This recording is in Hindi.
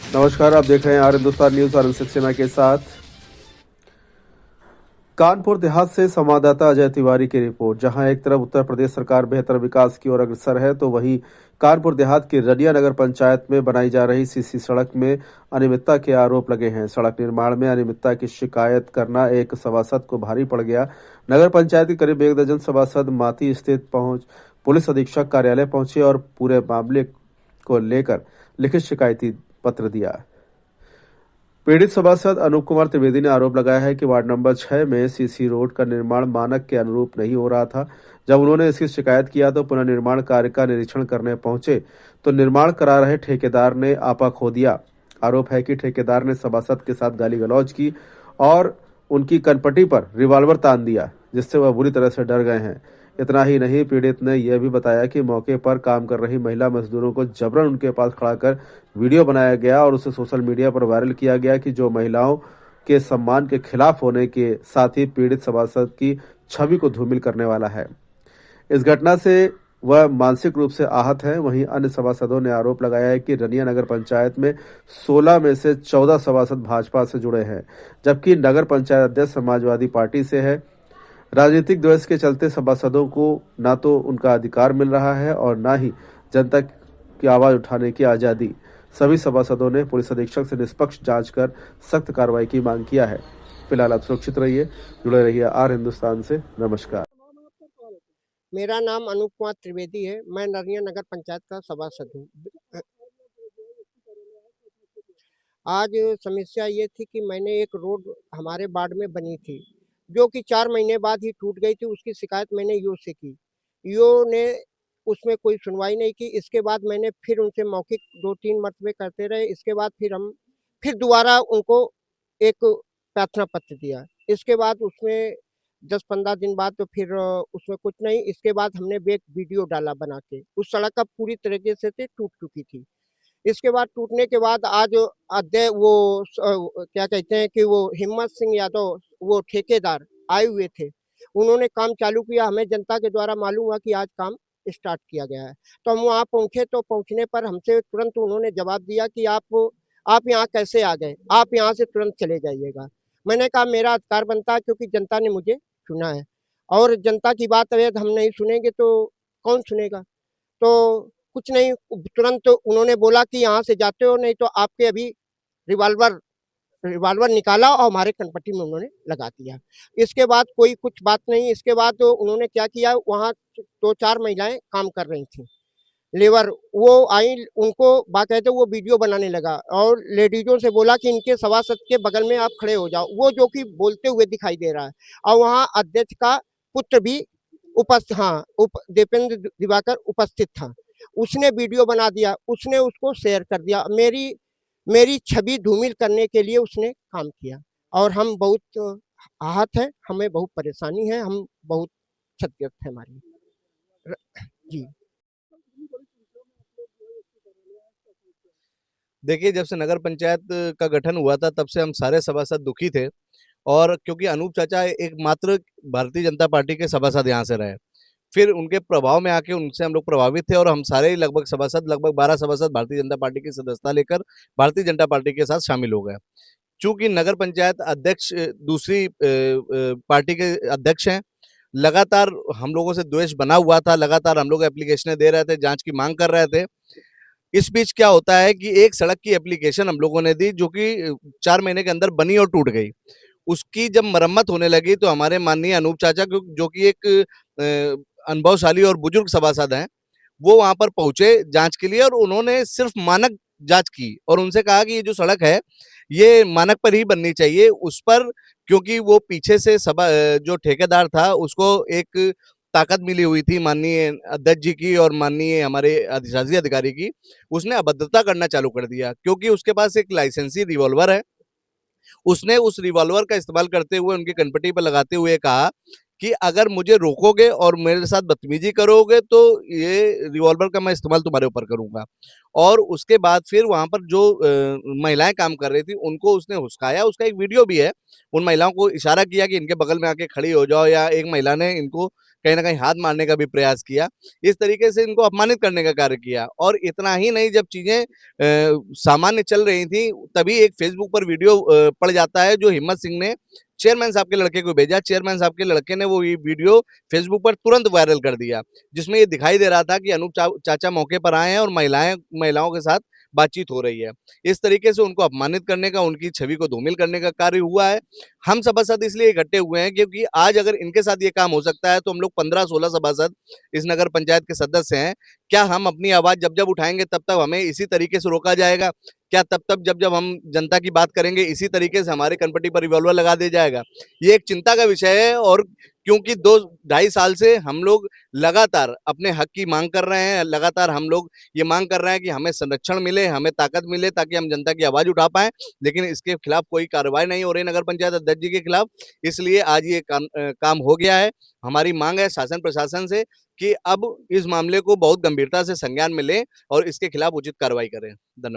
नमस्कार, आप देख रहे हैं आर हिंदुस्तान न्यूज और सक्सेना के साथ। कानपुर देहात से संवाददाता अजय तिवारी की रिपोर्ट। जहां एक तरफ उत्तर प्रदेश सरकार बेहतर विकास की ओर अग्रसर है, तो वहीं कानपुर देहात की रनिया नगर पंचायत में बनाई जा रही सीसी सड़क में अनियमितता के आरोप लगे हैं। सड़क निर्माण में अनियमितता की शिकायत करना एक सभासद को भारी पड़ गया। नगर पंचायत के करीब 1 दर्जन सभासद माती स्थित पहुंच पुलिस अधीक्षक कार्यालय पहुंचे और पूरे मामले को लेकर लिखित शिकायती पत्र दिया। पीड़ित सभासद अनूप कुमार त्रिवेदी ने आरोप लगाया है कि वार्ड नंबर 6 में सीसी रोड का निर्माण मानक के अनुरूप नहीं हो रहा था। जब उन्होंने इसकी शिकायत किया तो पुनर्निर्माण कार्य का निरीक्षण करने पहुंचे तो निर्माण करा रहे ठेकेदार ने आपा खो दिया। आरोप है कि ठेकेदार ने सभासद के साथ गाली गलौज की और उनकी कनपटी पर रिवॉल्वर तान दिया, जिससे वह बुरी तरह से डर गए हैं। इतना ही नहीं, पीड़ित ने यह भी बताया कि मौके पर काम कर रही महिला मजदूरों को जबरन उनके पास खड़ा कर वीडियो बनाया गया और उसे सोशल मीडिया पर वायरल किया गया कि जो महिलाओं के सम्मान के खिलाफ होने के साथ ही पीड़ित सभासद की छवि को धूमिल करने वाला है। इस घटना से वह मानसिक रूप से आहत है। वहीं अन्य सभासदों ने आरोप लगाया है कि रनिया नगर पंचायत में 16 में से 14 सभासद भाजपा से जुड़े हैं, जबकि नगर पंचायत अध्यक्ष समाजवादी पार्टी से है। राजनीतिक द्वेष के चलते सभासदों को न तो उनका अधिकार मिल रहा है और न ही जनता की आवाज उठाने की आजादी। सभी सभासदों ने पुलिस अधीक्षक से निष्पक्ष जांच कर सख्त कार्रवाई की मांग किया है। फिलहाल आप सुरक्षित रहिए, जुड़े रहिए आर हिंदुस्तान से। नमस्कार। मेरा नाम अनूप कुमार त्रिवेदी है। मैं नरिया नगर पंचायत का सभासद हूँ। आज समस्या ये थी कि मैंने एक रोड हमारे वार्ड में बनी थी, जो कि 4 महीने बाद ही टूट गई थी। उसकी शिकायत मैंने ईओ से की। ईओ ने उसमें कोई सुनवाई नहीं की। इसके बाद मैंने फिर उनसे मौखिक 2-3 मरतबे करते रहे। इसके बाद फिर दोबारा उनको एक प्रार्थना पत्र दिया। इसके बाद उसमें 10-15 दिन बाद तो फिर उसमें कुछ नहीं। इसके बाद हमने एक वीडियो डाला बना के। उस सड़क का पूरी तरीके से टूट चुकी थी। इसके बाद टूटने के बाद आज क्या कहते हैं कि वो हिम्मत सिंह यादव, वो ठेकेदार आए हुए थे। उन्होंने काम चालू किया। हमें जनता के द्वारा मालूम हुआ कि आज काम स्टार्ट किया गया है। तो हम वहाँ पहुँचे, तो पहुँचने पर हमसे तुरंत उन्होंने जवाब दिया कि आप यहाँ कैसे आ गए? आप यहाँ से तुरंत चले जाइएगा। मैंने कहा मेरा अधिकार बनता है, क्योंकि जनता ने मुझे चुना है और जनता की बात अगर हम नहीं सुनेंगे तो कौन सुनेगा? तो कुछ नहीं, तुरंत उन्होंने बोला कि यहाँ से जाते हो, नहीं तो आपके अभी रिवॉल्वर रिवॉल्वर निकाला और हमारे कनपट्टी में उन्होंने लगा दिया। इसके बाद कोई कुछ बात नहीं। इसके बाद तो उन्होंने क्या किया, वहाँ 2-4 महिलाएं काम कर रही थी, लेबर, वो आई, उनको बाकायदे वो वीडियो बनाने लगा और लेडीजों से बोला कि इनके सभासद के बगल में आप खड़े हो जाओ। वो जो कि बोलते हुए दिखाई दे रहा है और वहाँ अध्यक्ष का पुत्र भी दीपेंद्र दिवाकर उपस्थित था। उसने वीडियो बना दिया, उसने उसको शेयर कर दिया। मेरी मेरी छवि धूमिल करने के लिए उसने काम किया और हम बहुत आहत हैं, हमें बहुत परेशानी है, हम बहुत क्षतिग्रस्त है हमारी। जी। देखिए, जब से नगर पंचायत का गठन हुआ था तब से हम सारे सभासद दुखी थे और क्योंकि अनूप चाचा एकमात्र भारतीय जनता पार्टी के सभासद यहाँ से रहे, फिर उनके प्रभाव में आके उनसे हम लोग प्रभावित थे और हम सारे लगभग 12 सभासद भारतीय जनता पार्टी की सदस्यता लेकर भारतीय जनता पार्टी के साथ शामिल हो गए। चूंकि नगर पंचायत अध्यक्ष दूसरी पार्टी के अध्यक्ष हैं, लगातार हम लोगों से द्वेष बना हुआ था, लगातार हम लोग एप्लीकेशनें दे रहे थे, जांच की मांग कर रहे थे। इस बीच क्या होता है कि एक सड़क की एप्लीकेशन हम लोगों ने दी जो कि 4 महीने के अंदर बनी और टूट गई। उसकी जब मरम्मत होने लगी तो हमारे माननीय अनूप चाचा जो कि एक अनुभवशाली और बुजुर्ग सभासद हैं, वो वहां पर पहुंचे जांच के लिए और उन्होंने सिर्फ मानक जांच की और उनसे कहा कि ये जो सड़क है ये मानक पर ही बननी चाहिए। उस पर क्योंकि वो पीछे से जो ठेकेदार था उसको एक ताकत मिली हुई थी माननीय अध्यक्ष जी की और माननीय हमारे अधिशासी अधिकारी की, उसने अभद्रता करना चालू कर दिया क्योंकि उसके पास एक लाइसेंसी रिवॉल्वर है। उसने उस रिवॉल्वर का इस्तेमाल करते हुए उनकी कनपटी पर लगाते हुए कहा कि अगर मुझे रोकोगे और मेरे साथ बदतमीजी करोगे तो ये रिवॉल्वर का मैं इस्तेमाल तुम्हारे ऊपर करूंगा। और उसके बाद फिर वहां पर जो महिलाएं काम कर रही थी उनको उसने हुस्काया, उसका एक वीडियो भी है। उन महिलाओं को इशारा किया कि इनके बगल में आके खड़ी हो जाओ, या एक महिला ने इनको कहीं ना कहीं हाथ मारने का भी प्रयास किया। इस तरीके से इनको अपमानित करने का कार्य किया। और इतना ही नहीं, जब चीजें सामान्य चल रही थी तभी एक फेसबुक पर वीडियो पड़ जाता है जो हिम्मत सिंह ने चेयरमैन साहब के लड़के को भेजा। चेयरमैन साहब के लड़के ने वो वीडियो फेसबुक पर तुरंत वायरल कर दिया, जिसमें ये दिखाई दे रहा था कि अनूप चाचा मौके पर आए हैं और महिलाओं के साथ बातचीत हो रही है। इस तरीके से उनको अपमानित करने का, उनकी छवि को धूमिल करने का कार्य हुआ है। हम सभासद इसलिए इकट्ठे हुए हैं क्योंकि आज अगर इनके साथ ये काम हो सकता है तो हम लोग 15-16 सभासद इस नगर पंचायत के सदस्य हैं। क्या हम अपनी आवाज जब जब उठाएंगे तब तब हमें इसी तरीके से रोका जाएगा? क्या तब तब जब जब हम जनता की बात करेंगे इसी तरीके से हमारे कनपटी पर रिवॉल्वर लगा दिया जाएगा? ये एक चिंता का विषय है। और क्योंकि 2-2.5 साल से हम लोग लगातार अपने हक की मांग कर रहे हैं, लगातार हम लोग ये मांग कर रहे हैं कि हमें संरक्षण मिले, हमें ताकत मिले, ताकि हम जनता की आवाज उठा पाएं। लेकिन इसके खिलाफ कोई कार्रवाई नहीं हो रही नगर पंचायत अध्यक्ष जी के खिलाफ। इसलिए आज ये काम हो गया है। हमारी मांग है शासन प्रशासन से कि अब इस मामले को बहुत गंभीरता से संज्ञान में लें और इसके खिलाफ उचित कार्रवाई करें। धन्यवाद।